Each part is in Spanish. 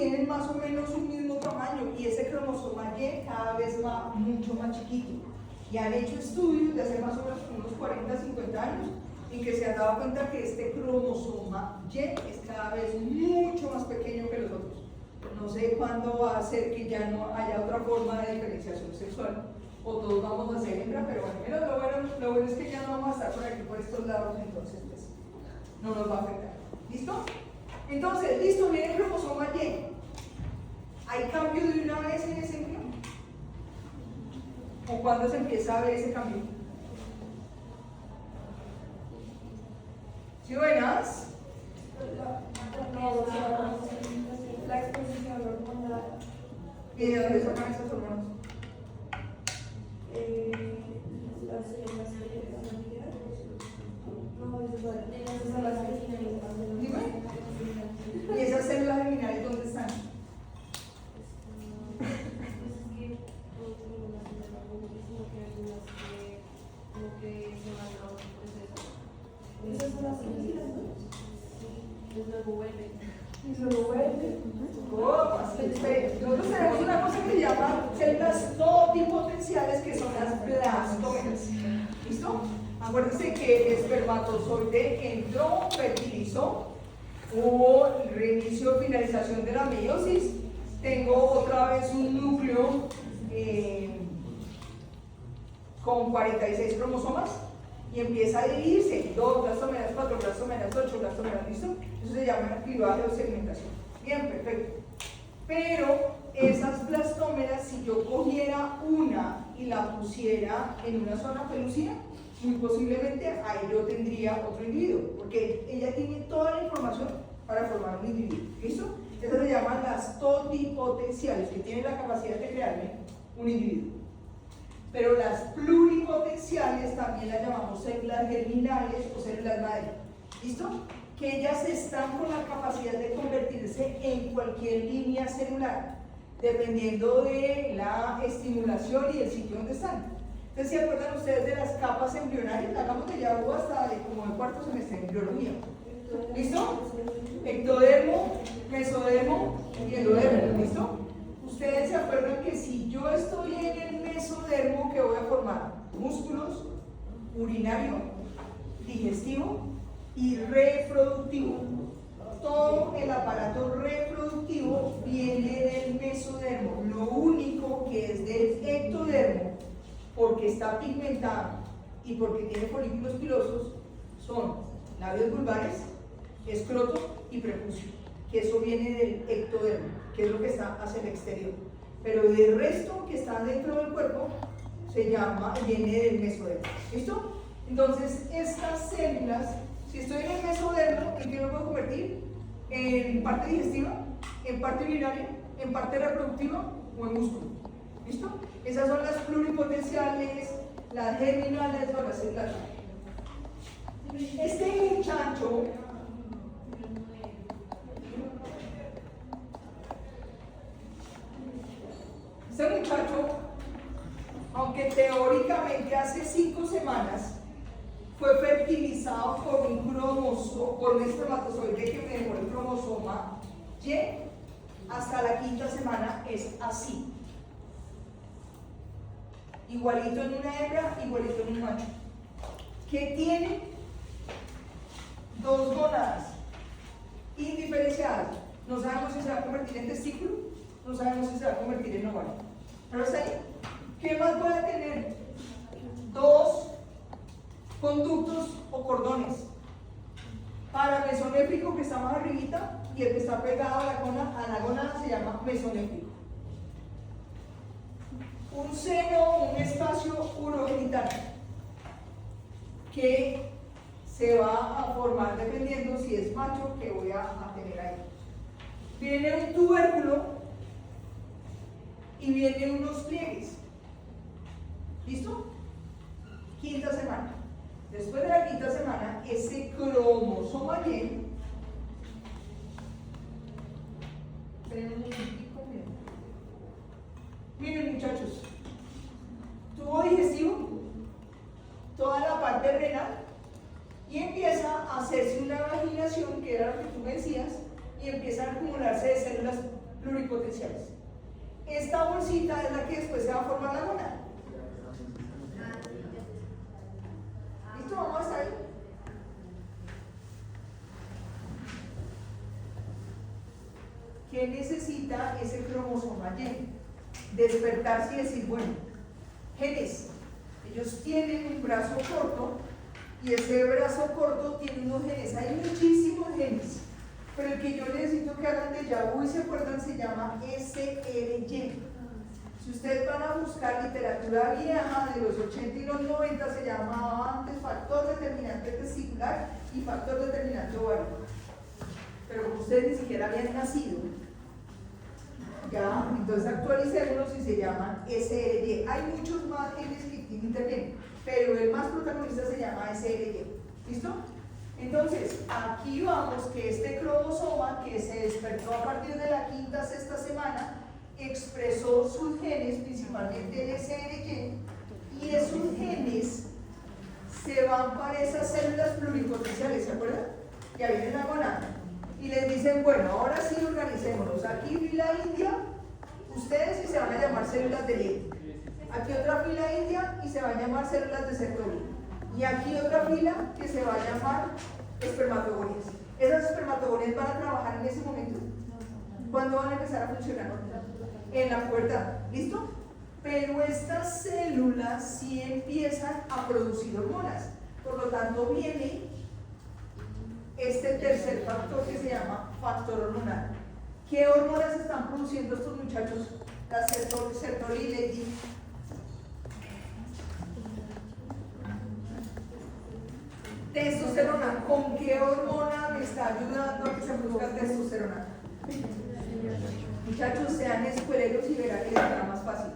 tienen más o menos un mismo tamaño y ese cromosoma Y cada vez va mucho más chiquito. Y han hecho estudios de hace más o menos unos 40, 50 años en que se han dado cuenta que este cromosoma Y es cada vez mucho más pequeño que los otros. No sé cuándo va a ser que ya no haya otra forma de diferenciación sexual o todos vamos a ser hembra, pero bueno, lo bueno es que ya no vamos a estar por aquí, por estos lados, entonces pues no nos va a afectar. ¿Listo? Entonces, listo, viene el cromosoma Y. ¿Hay cambio de una vez en ese embrión? ¿O cuándo se empieza a ver ese cambio? ¿Sí buenas? La exposición hormonal. ¿Y de dónde sacan esas hormonas? Las células germinales. No, esas son las germinales. Dime. ¿Y esas células germinales dónde están? Esas son las células, ¿no? Y luego vuelve. Y luego vuelve. Nosotros tenemos una cosa que se llama células totipotenciales, que son las blastomeras. ¿Listo? Acuérdense que el espermatozoide entró, fertilizó, hubo reinicio, finalización de la meiosis, tengo otra vez un núcleo con 46 cromosomas y empieza a dividirse: 2 blastomeras, 4 blastomeras, 8 blastomeras. ¿Listo? Eso se llama clivaje o segmentación. Bien, perfecto. Pero esas blastómeras, si yo cogiera una y la pusiera en una zona pelucida, muy posiblemente ahí yo tendría otro individuo, porque ella tiene toda la información para formar un individuo. ¿Listo? Esas se llaman las totipotenciales, que tienen la capacidad de crearme un individuo. Pero las pluripotenciales también las llamamos células germinales o células madre. ¿Listo? Que ellas están con la capacidad de convertirse en cualquier línea celular, dependiendo de la estimulación y el sitio donde están. Entonces, ¿se acuerdan ustedes de las capas embrionarias? La capa que ya hubo hasta como el cuarto semestre en embriología. ¿Listo? Ectodermo, mesodermo y endodermo. ¿Listo? Ustedes se acuerdan que si yo estoy en el mesodermo, que voy a formar músculos, urinario, digestivo y reproductivo. Todo el aparato reproductivo viene del mesodermo. Lo único que es del ectodermo, porque está pigmentado y porque tiene folículos pilosos, son labios vulvares, escroto y prepucio, que eso viene del ectodermo, que es lo que está hacia el exterior. Pero el resto que está dentro del cuerpo viene del mesodermo. ¿Listo? Entonces, estas células, si estoy en el mesodermo, ¿en qué me puedo convertir? En parte digestiva, en parte urinaria, en parte reproductiva o en músculo. ¿Listo? Esas son las pluripotenciales, las germinales o las células. Este muchacho aunque teóricamente hace 5 semanas fue fertilizado por un espermatozoide que me dejó el cromosoma Y, hasta la 5ª semana es así. Igualito en una hembra, igualito en un macho. Que tiene 2 gónadas indiferenciadas. No sabemos si se va a convertir en testículo, no sabemos si se va a convertir en ovario. ¿Pero está ahí? ¿Qué más voy a tener? 2 conductos o cordones. Paramesonéfrico, que está más arribita, y el que está pegado a la gónada se llama mesonéfrico. Un seno, un espacio urogenital que se va a formar dependiendo si es macho, que voy a tener ahí. Viene un tubérculo y vienen unos pliegues. ¿Listo? 5ª semana. Después de la 5ª semana, ese cromosoma Y, miren muchachos, tubo digestivo, toda la parte renal, y empieza a hacerse una vaginación, que era lo que tú me decías, y empiezan a acumularse de células pluripotenciales. Esta bolsita es la que después se va a formar la gónada. ¿Listo? Vamos hasta ahí. ¿Qué necesita ese cromosoma Y? Despertarse y decir, bueno, genes, ellos tienen un brazo corto y ese brazo corto tiene unos genes, hay muchísimos genes, pero el que yo necesito que hagan de Yahoo y se acuerdan se llama SRY. Si ustedes van a buscar literatura vieja de los 80 y los 90, se llamaba antes factor determinante testicular y factor determinante ovario. Pero como ustedes ni siquiera habían nacido, ya, entonces actualicémonos y se llaman SRY. Hay muchos más genes que intervienen, pero el más protagonista se llama SRY. ¿Listo? Entonces, aquí vamos que este cromosoma que se despertó a partir de la quinta, sexta semana, expresó sus genes, principalmente el SRY, y esos genes se van para esas células pluripotenciales, ¿se acuerdan? Que viene la gónada. Y les dicen, bueno, ahora sí organicémonos. Aquí fila india, ustedes y se van a llamar células de Levy. Aquí otra fila india y se van a llamar células de Sertoli. Y aquí otra fila que se va a llamar espermatogonias. Esas espermatogonias van a trabajar en ese momento. ¿Cuándo van a empezar a funcionar? En la pubertad. ¿Listo? Pero estas células sí empiezan a producir hormonas. Por lo tanto, viene este tercer factor que se llama factor hormonal. ¿Qué hormonas están produciendo estos muchachos? La sertolina. Testosterona. ¿Con qué hormona me está ayudando a que se produzca testosterona? Muchachos, sean escueleros y verán que les será más fácil.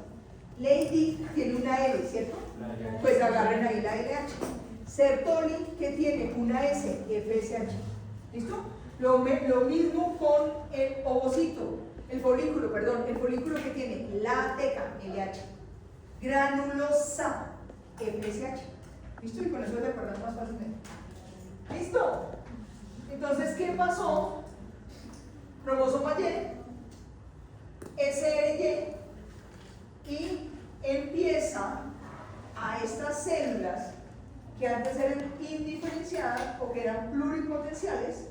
Lady tiene una L, ¿cierto? Pues agarren ahí la LH. Sertoli, que tiene una S, FSH. ¿Listo? Lo mismo con el ovocito, el folículo que tiene la teca, LH. Granulosa, FSH. ¿Listo? Y con eso se acuerdan más fácilmente. ¿Listo? Entonces, ¿qué pasó? Cromosoma Y, SRY, y empieza a estas células que antes eran indiferenciadas o que eran pluripotenciales,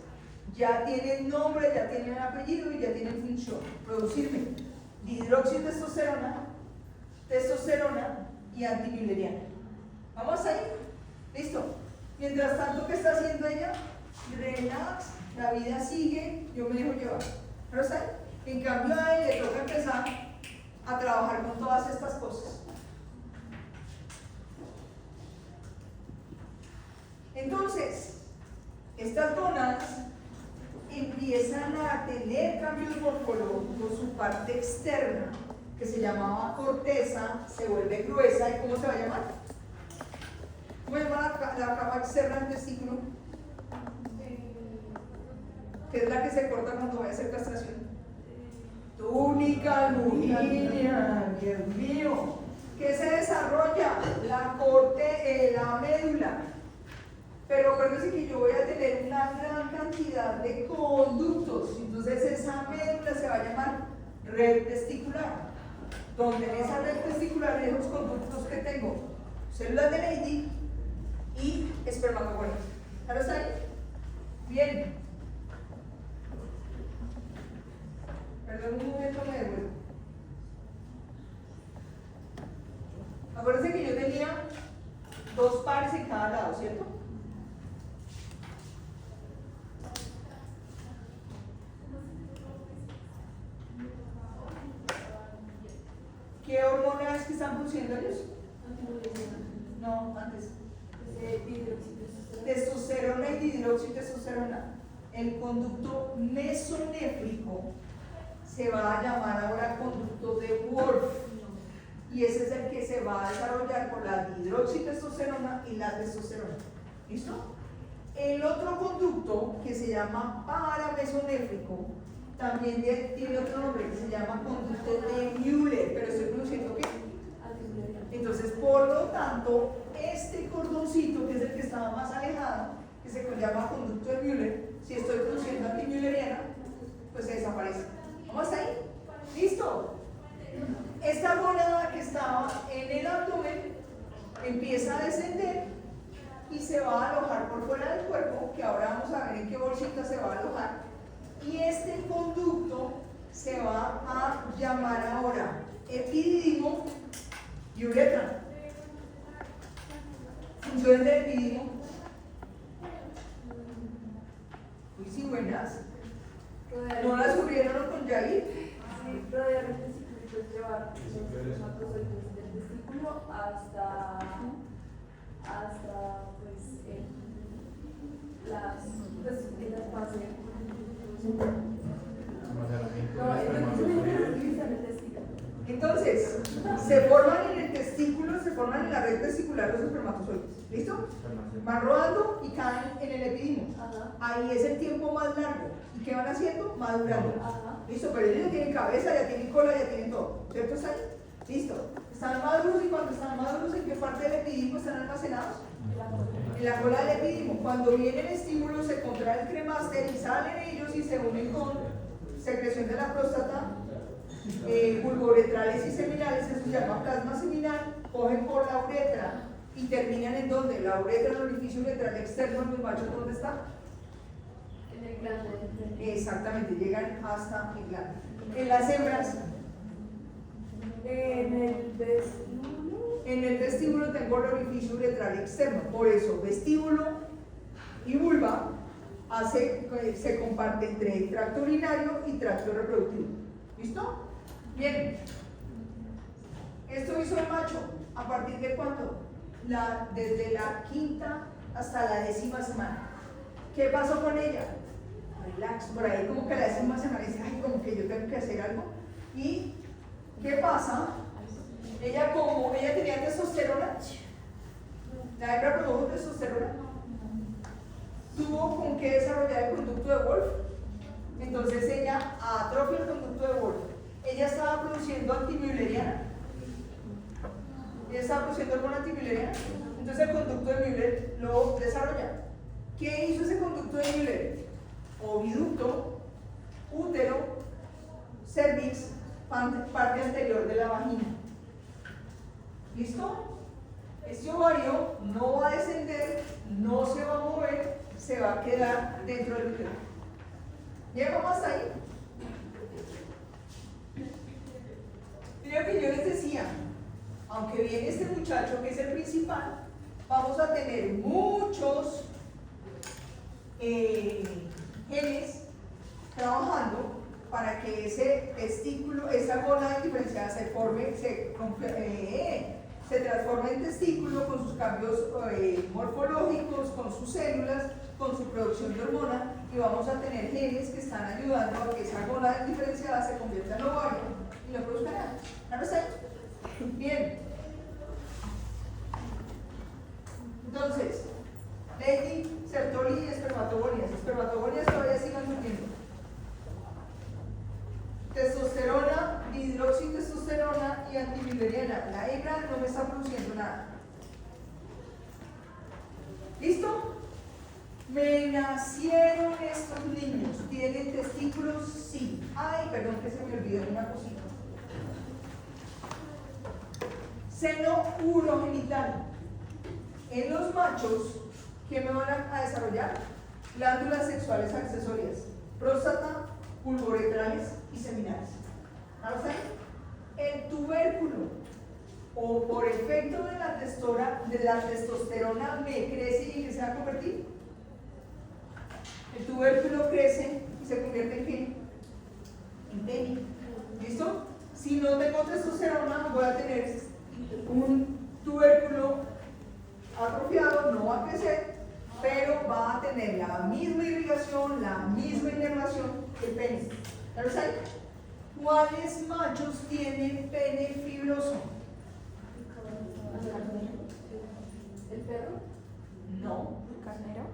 ya tienen nombre, ya tienen apellido y ya tienen función. Producirme dihidroxitestosterona, testosterona y antimülleriana. ¿Vamos ahí? ¿Listo? Mientras tanto, ¿qué está haciendo ella? Relax, la vida sigue, yo me dejo llevar. ¿Pero está ahí? En cambio a él le toca empezar a trabajar con todas estas cosas. Entonces, estas gónadas empiezan a tener cambios morfológicos, su parte externa, que se llamaba corteza, se vuelve gruesa, ¿y cómo se va a llamar? ¿Cómo se llama la capa externa del testículo? Que es la que se corta cuando va a hacer castración. Túnica albuginea, Dios mío. ¿Qué se desarrolla? La médula. Pero acuérdense que yo voy a tener una gran cantidad de conductos. Entonces esa médula se va a llamar red testicular. Donde en esa red testicular hay los conductos que tengo células de Leydig y espermatogonias. ¿Ahora está ahí? Bien. Perdón un momento, me devuelvo. Acuérdense que yo tenía dos pares en cada lado, ¿cierto? ¿Qué hormonas que están produciendo ellos? No, antes. Testosterona y dihidroxitestosterona. El conducto mesonéfrico se va a llamar ahora conducto de Wolf. Y ese es el que se va a desarrollar por la dihidroxitestosterona y la testosterona. ¿Listo? El otro conducto, que se llama paramesonéfrico, también tiene otro nombre que se llama conducto de Müller, pero estoy produciendo ¿qué? Entonces, por lo tanto, este cordoncito, que es el que estaba más alejado, que se llama conducto de Müller, si estoy produciendo antimülleriana, pues se desaparece. ¿Vamos hasta ahí? empieza a descender y se va a alojar por fuera del cuerpo, que ahora vamos a ver en qué bolsita se va a alojar, y este conducto se va a llamar ahora epidídimo y uretra. Funciones del epidídimo. Uy, sí, buenas. ¿No las sufrieron con Yair? Sí, rodear el testículo y pues llevar los espermatozoides del testículo hasta pues en las fases. Entonces, se forman en el testículo, se forman en la red testicular los espermatozoides. ¿Listo? Van rodando y caen en el epidídimo. Ahí es el tiempo más largo. ¿Y qué van haciendo? Madurando. ¿Listo? Pero ellos ya tienen cabeza, ya tienen cola, ya tienen todo. ¿Cierto? ¿Está ahí? ¿Listo? Están maduros, y cuando están maduros, ¿en qué parte del epidídimo están almacenados? En la cola del epidídimo. Cuando viene el estímulo, se contrae el cremaster y salen ellos y se unen con secreción de la próstata, vulvouretrales y seminales. Eso se llama plasma seminal. Cogen por la uretra y terminan en ¿dónde? La uretra, el orificio uretral externo en los machos, ¿dónde está? En el glande. Exactamente, llegan hasta el glande. En las hembras, en el vestíbulo tengo el orificio uretral externo, por eso vestíbulo y vulva se comparte entre el tracto urinario y tracto reproductivo. ¿Listo? Bien. Esto hizo el macho. ¿A partir de cuándo? Desde la 5ª hasta la 10ª semana. ¿Qué pasó con ella? Relax, por ahí como que la 10ª semana dice, ay, como que yo tengo que hacer algo. ¿Y qué pasa? Ella tenía testosterona, la hembra produjo testosterona, tuvo con qué desarrollar el conducto de Wolf, entonces ella atrofia el conducto de Wolf. Ella estaba produciendo antimülleriana, alguna antimülleriana, entonces el conducto de Müller lo desarrolla. ¿Qué hizo ese conducto de Müller? Oviducto, útero, cervix, parte anterior de la vagina. ¿Listo? Este ovario no va a descender, no se va a mover, se va a quedar dentro del útero. ¿Llegamos hasta ahí? Mira que yo les decía, aunque viene este muchacho que es el principal, vamos a tener muchos genes trabajando para que ese testículo, esa gola diferenciada se transforme en testículo con sus cambios morfológicos, con sus células, con su producción de hormona, y vamos a tener genes que están ayudando a que esa gola diferenciada se convierta en ovario y no produzca nada. ¿No está ahí? Bien. Entonces, Lady, Sertoli y espermatogonias. Espermatogonias todavía siguen surgiendo. Testosterona, dihidroxitestosterona y antimülleriana. La hembra no me está produciendo nada. ¿Listo? Me nacieron estos niños. ¿Tienen testículos? Sí. Ay, perdón que se me olvidó una cosita. Seno urogenital. En los machos, ¿qué me van a desarrollar? Glándulas sexuales accesorias, próstata, vulvouretrales y seminales. ¿Vamos ahí? El tubérculo, o por efecto de la testosterona, me crece y ¿en qué se va a convertir? El tubérculo crece y se convierte en ¿qué? En pene. ¿Listo? Si no tengo testosterona, voy a tener un tubérculo atrofiado, no va a crecer, pero va a tener la misma irrigación, la misma inervación que el pene. ¿Claro está ahí? ¿Cuáles machos tienen pene fibroso? ¿El perro? No. ¿El carnero?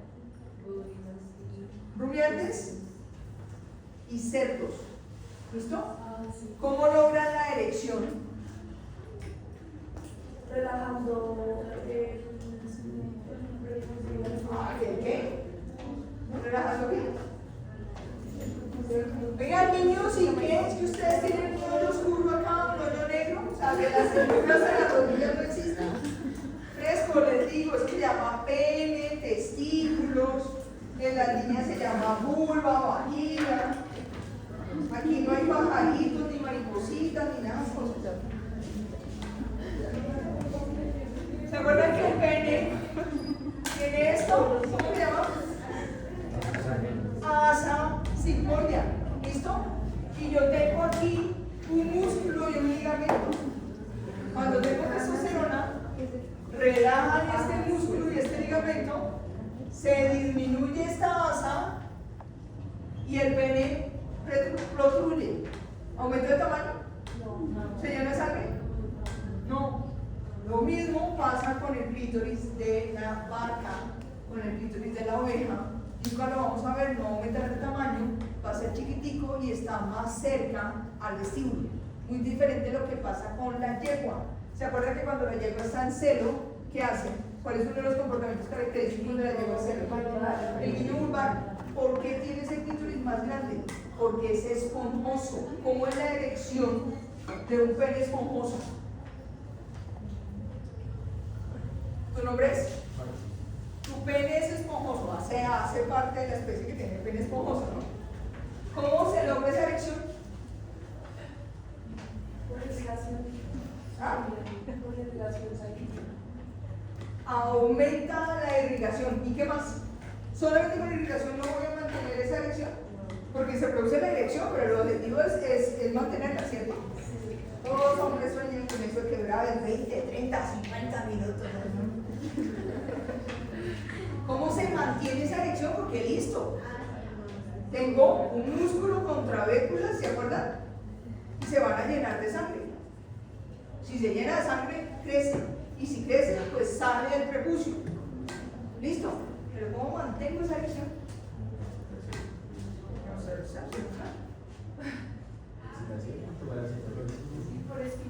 Rumiantes y cerdos. ¿Listo? Sí. ¿Cómo logran la erección? Relajando ¿Qué? ¿Relajando qué? Oigan, niños, ¿y qué es que ustedes tienen un hoyo oscuro acá, un hoyo negro? O sea, que las estructuras de las rodillas no existen. llama vulva, vagina. Aquí no hay pajaritos, ni maripositas, ni nada de esas cosas. ¿Se acuerdan que el pene tiene esto? ¿Cómo se llama? Asa sigmoidea. ¿Listo? Y yo tengo aquí un músculo y un ligamento. Cuando tengo testosterona, relajan este músculo y este ligamento, se disminuye esta asa y el pene protruye. ¿Aumento de tamaño? ¿Se llena de sangre? No. Lo mismo pasa con el clítoris de la vaca, con el clítoris de la oveja. Nunca lo vamos a ver, no aumentar el tamaño, va a ser chiquitico y está más cerca al vestíbulo. Muy diferente a lo que pasa con la yegua. ¿Se acuerdan que cuando la yegua está en celo, qué hace? ¿Cuál es uno de los comportamientos característicos de la yegua en celo? El guiño vulvar. ¿Por qué tiene ese clítoris más grande? Porque es esponjoso. ¿Cómo es la erección de un pene esponjoso? ¿Tu nombre es? Tu pene es esponjoso, hace parte de la especie que tiene el pene esponjoso, ¿no? ¿Cómo se logra esa erección? Por irrigación. ¿Ah? Por irrigación sanguínea. Aumenta la irrigación. ¿Y qué más? Solamente con irrigación no voy a mantener esa erección, porque se produce la erección, pero el objetivo es mantenerla, ¿cierto? Todos los hombres sueñan con eso que dura 20, 30, 50 minutos, ¿no? ¿Cómo se mantiene esa erección? Porque listo, tengo un músculo con trabéculas, ¿se acuerdan? Y se van a llenar de sangre. Si se llena de sangre, crece. Y si crece, pues sale del prepucio. ¿Listo? Pero ¿cómo mantengo esa erección?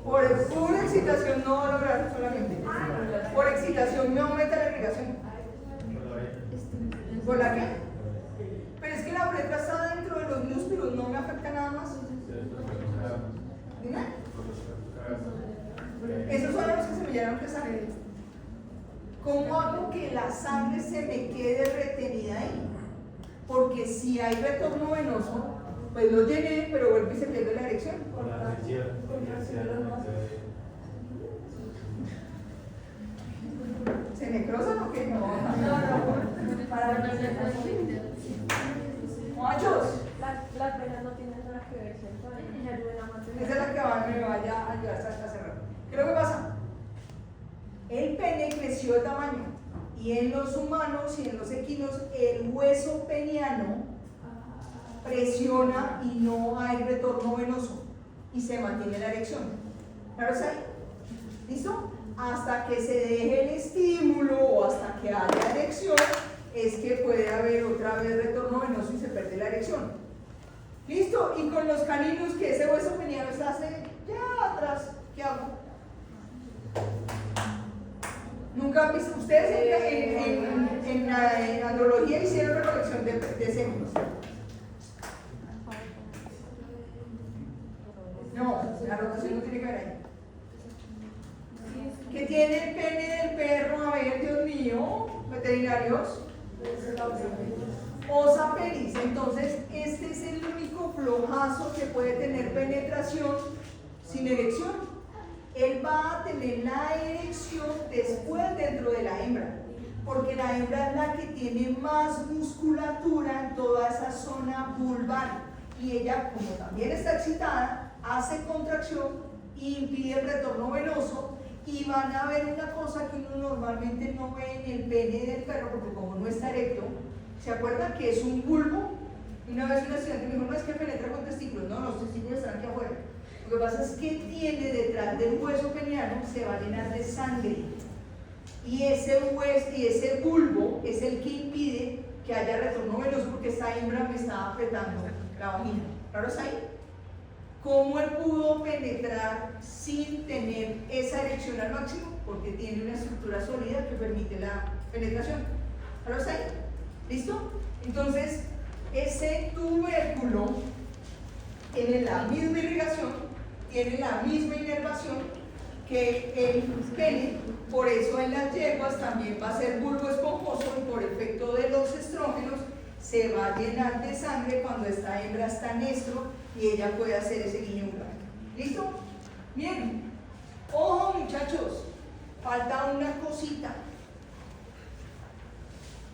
Por pura excitación no va a lograr solamente. Por excitación me aumenta la irrigación. ¿Por la qué? Pero es que la uretra está dentro de los músculos, no me afecta nada más. Dime. Esos son los que se me llenan de sangre. ¿Cómo hago que la sangre se me quede retenida ahí? Porque si hay retorno venoso, pues lo llené, pero vuelve y se pierde la erección. ¿Se necrosan o qué? No. Para Machos, las venas no tienen nada que ver, ¿cierto? Y ayudan a mantener. esa es la que me vaya a ayudar a cerrar. ¿Qué es lo que pasa? El pene creció de tamaño y en los humanos y en los equinos el hueso peniano presiona y no hay retorno venoso y se mantiene la erección. ¿Claro está ahí? ¿Listo? Hasta que se deje el estímulo o hasta que haya erección es que puede haber otra vez retorno venoso y se pierde la erección. ¿Listo? Y con los caninos que ese hueso peniano está ya atrás, ¿qué hago? ¿Nunca han visto? Ustedes en andrología hicieron recolección de séminos. No, la rotación no tiene que ver ahí. ¿Qué tiene el pene del perro? A ver, Dios mío, veterinarios. Osa peris. Entonces, este es el único flojazo que puede tener penetración sin erección. Él va a tener la erección después dentro de la hembra, porque la hembra es la que tiene más musculatura en toda esa zona vulvar y ella, como también está excitada, hace contracción y impide el retorno venoso y van a ver una cosa que uno normalmente no ve en el pene del perro, porque como no está erecto, ¿se acuerdan que es un bulbo? Una vez una estudiante me dijo, no es que penetra con testículos, no, los testículos están aquí afuera. Lo que pasa es que tiene detrás del hueso peniano, se va a llenar de sangre. Y ese hueso y ese bulbo es el que impide que haya retorno venoso porque esta hembra me está apretando la vagina. ¿Claro está ahí? ¿Cómo él pudo penetrar sin tener esa erección al máximo? Porque tiene una estructura sólida que permite la penetración. ¿Claro está ahí? ¿Listo? Entonces, ese tubérculo tiene la misma irrigación, tiene la misma inervación que el pene, por eso en las yeguas también va a ser bulbo esponjoso y por efecto de los estrógenos se va a llenar de sangre cuando esta hembra está en estro y ella puede hacer ese guiño blanco. ¿Listo? Bien. Ojo, muchachos, falta una cosita.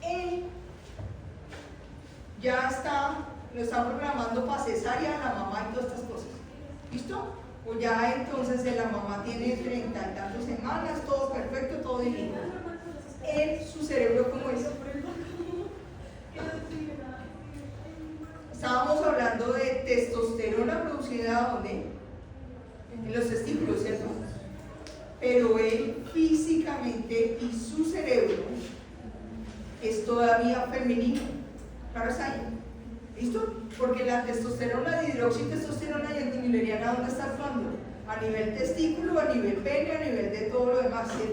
Él ya está, lo está programando para cesárea la mamá y todas estas cosas. ¿Listo? O ya entonces la mamá tiene 30 y tantas semanas, todo perfecto, todo divino. Él, su cerebro, ¿cómo es? Estábamos hablando de testosterona producida ¿dónde? En los testículos, ¿cierto? Pero él físicamente y su cerebro es todavía femenino. Claro está ahí. ¿Listo? Porque la testosterona, la hidroxitestosterona y antimileriana, ¿dónde está actuando? A nivel testículo, a nivel pene, a nivel de todo lo demás, ¿cierto?